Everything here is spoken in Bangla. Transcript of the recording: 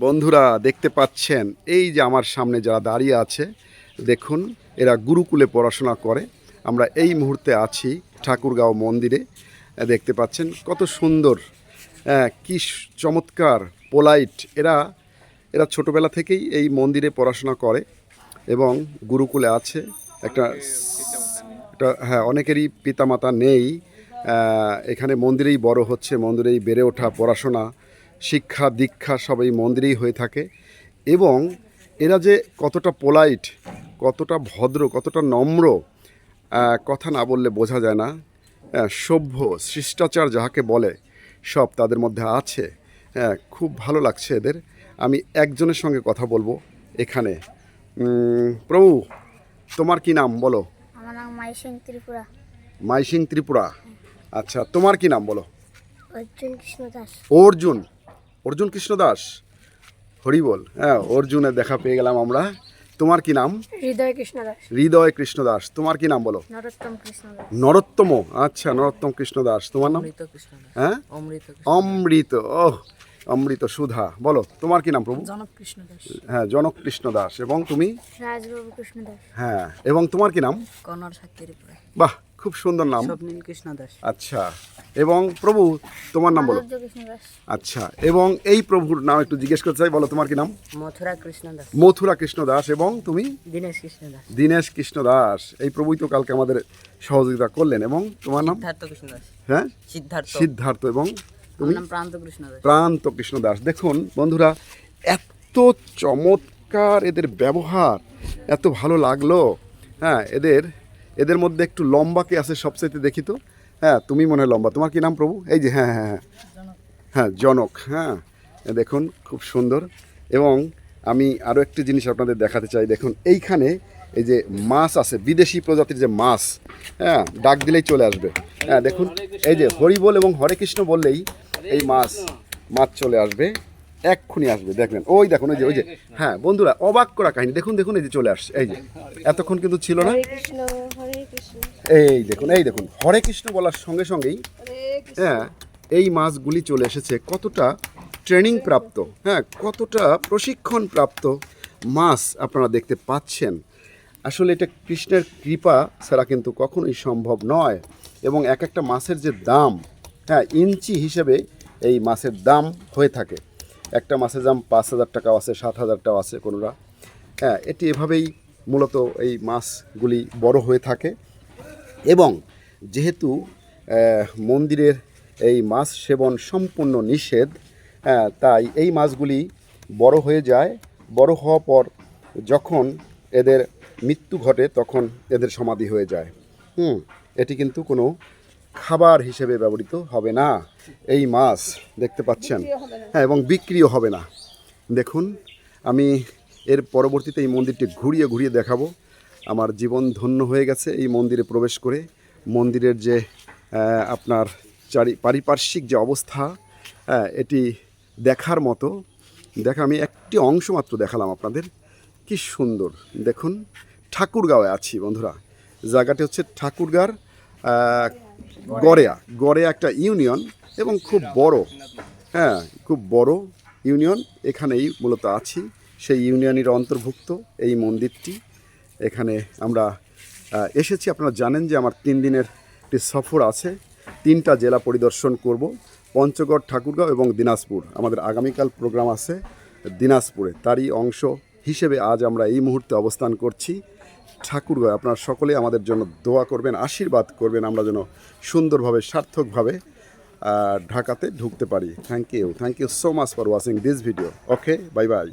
বন্ধুরা দেখতে পাচ্ছেন এই যে আমার সামনে যারা দাঁড়িয়ে আছে দেখুন এরা গুরুকুলে পড়াশোনা করে। আমরা এই মুহূর্তে আছি ঠাকুরগাঁও মন্দিরে। দেখতে পাচ্ছেন কত সুন্দর, কি চমৎকার পোলাইট। এরা এরা ছোটোবেলা থেকেই এই মন্দিরে পড়াশোনা করে এবং গুরুকুলে আছে। একটা হ্যাঁ, অনেকেরই পিতামাতা নেই, এখানে মন্দিরেই বড় হচ্ছে, মন্দিরেই বেড়ে ওঠা, পড়াশোনা শিক্ষা দীক্ষা সব এই মন্দিরেই হয়ে থাকে। এবং এরা যে কতটা পোলাইট, কতটা ভদ্র, কতটা নম্র, কথা না বললে বোঝা যায় না। সভ্য শিষ্টাচার যাহাকে বলে সব তাদের মধ্যে আছে। খুব ভালো লাগছে এদের। আমি একজনের সঙ্গে কথা বলবো এখানে। প্রভু, তোমার কি নাম বলো? আমার নাম মাইসিং ত্রিপুরা। মাইসিং ত্রিপুরা, আচ্ছা। তোমার কি নাম বলো? অর্জুন কৃষ্ণ দাস। অর্জুন, অর্জুন কৃষ্ণ দাস, হরি বল। হ্যাঁ, অর্জুনের দেখা পেয়ে গেলাম আমরা। তোমার কি নাম? হৃদয় কৃষ্ণ দাস। হৃদয় কৃষ্ণ দাস। তোমার কি নাম বলো? নরোত্তম কৃষ্ণ দাস। নরোত্তম, আচ্ছা, নরোত্তম কৃষ্ণ দাস। তোমার নাম? হ্যাঁ, অমৃত। ওহ, অমৃত সুধা। বলো তোমার কি নাম প্রভু? জনক কৃষ্ণ দাস। হ্যাঁ, জনক কৃষ্ণ দাস। এবং তুমি? রাজবাবু কৃষ্ণ দাস। হ্যাঁ, এবং তোমার কি নাম? কনর সাত্রিপুরা। বাহ, খুব সুন্দর নাম। স্বপ্নীল কৃষ্ণ দাস। আচ্ছা, এবং প্রভু তোমার নাম বলো? কৃষ্ণ দাস। আচ্ছা, এবং এই প্রভুর নাম একটু জিজ্ঞেস করতে চাই, বলো তোমার কি নাম? মথুরা কৃষ্ণ দাস। মথুরা কৃষ্ণ দাস। এবং তুমি? দীনেশ কৃষ্ণ দাস। দীনেশ কৃষ্ণ দাস। এই প্রভুই তো কালকে আমাদের সহযোগিতা করলেন। এবং তোমার নাম? সিদ্ধার্থ কৃষ্ণ দাস। হ্যাঁ, সিদ্ধার্থ। এবং তুমি? প্রান্ত কৃষ্ণ দাস। প্রান্ত কৃষ্ণ দাস। দেখুন বন্ধুরা, এত চমৎকার এদের ব্যবহার, এত ভালো লাগলো। হ্যাঁ, এদের মধ্যে একটু লম্বা কে আছে সবচাইতে, দেখি তো। হ্যাঁ, তুমি মনে হয় লম্বা। তোমার কি নাম প্রভু? এই যে, হ্যাঁ হ্যাঁ হ্যাঁ হ্যাঁ, জনক। হ্যাঁ, দেখুন খুব সুন্দর। এবং আমি আরও একটি জিনিস আপনাদের দেখাতে চাই। দেখুন এইখানে এই যে মাছ আছে, বিদেশি প্রজাতির যে মাছ, হ্যাঁ, ডাক দিলেই চলে আসবে। হ্যাঁ, দেখুন এই যে হরি বল এবং হরে কৃষ্ণ বললেই এই মাছ চলে আসবে, এক্ষুনি আসবে। দেখবেন ওই দেখুন, ওই যে হ্যাঁ বন্ধুরা, অবাক করা কাহিনী। দেখুন দেখুন, এই যে চলে আসছে। এই যে এতক্ষণ কিন্তু ছিল না। এই দেখুন হরে কৃষ্ণ বলার সঙ্গে সঙ্গেই হ্যাঁ এই মাছগুলি চলে এসেছে। কতটা ট্রেনিং প্রাপ্ত, হ্যাঁ, কতটা প্রশিক্ষণ প্রাপ্ত মাছ আপনারা দেখতে পাচ্ছেন। আসলে এটা কৃষ্ণের কৃপা ছাড়া কিন্তু কখনোই সম্ভব নয়। এবং এক একটা মাছের যে দাম, হ্যাঁ, ইঞ্চি হিসেবে এই মাছের দাম হয়ে থাকে। একটা মাছের দাম 5,000 টাকাও আছে, 7,000 টাকাও আছে কোনোরা। হ্যাঁ, এটি এভাবেই মূলত এই মাছগুলি বড় হয়ে থাকে। এবং যেহেতু মন্দিরের এই মাছ সেবন সম্পূর্ণ নিষেধ, তাই এই মাছগুলি বড় হয়ে যায়। বড় হওয়ার পর যখন এদের মৃত্যু ঘটে তখন এদের সমাধি হয়ে যায়। এটি কিন্তু কোনো খাবার হিসেবে ব্যবহৃত হবে না এই মাছ, দেখতে পাচ্ছেন। হ্যাঁ, এবং বিক্রিও হবে না। দেখুন, আমি এর পরবর্তীতে এই মন্দিরটি ঘুরিয়ে ঘুরিয়ে দেখাবো। আমার জীবন ধন্য হয়ে গেছে এই মন্দিরে প্রবেশ করে। মন্দিরের যে আপনার পারিপার্শ্বিক যে অবস্থা, এটি দেখার মতো। আমি একটি অংশ মাত্র দেখালাম আপনাদের। কি সুন্দর দেখুন। ঠাকুরগাঁওয়ে আছি বন্ধুরা। জায়গাটি হচ্ছে ঠাকুরগাঁর গড়েয়া একটা ইউনিয়ন এবং খুব বড়, হ্যাঁ, খুব বড় ইউনিয়ন। এখানেই মূলত আছি, সেই ইউনিয়নের অন্তর্ভুক্ত এই মন্দিরটি। এখানে আমরা এসেছি। আপনারা জানেন যে আমার 3 দিনের একটি সফর আছে। 3টা জেলা পরিদর্শন করব, পঞ্চগড়, ঠাকুরগাঁও এবং দিনাজপুর। আমাদের আগামীকাল প্রোগ্রাম আছে দিনাজপুরে। তারই অংশ হিসেবে আজ আমরা এই মুহূর্তে অবস্থান করছি ঠাকুরগাঁও। আপনারা সকলে আমাদের জন্য দোয়া করবেন, আশীর্বাদ করবেন, আমরা যেন সুন্দরভাবে সার্থকভাবে ঢাকাতে ঢুকতে পারি। Thank you so much for watching this video. Okay, bye by.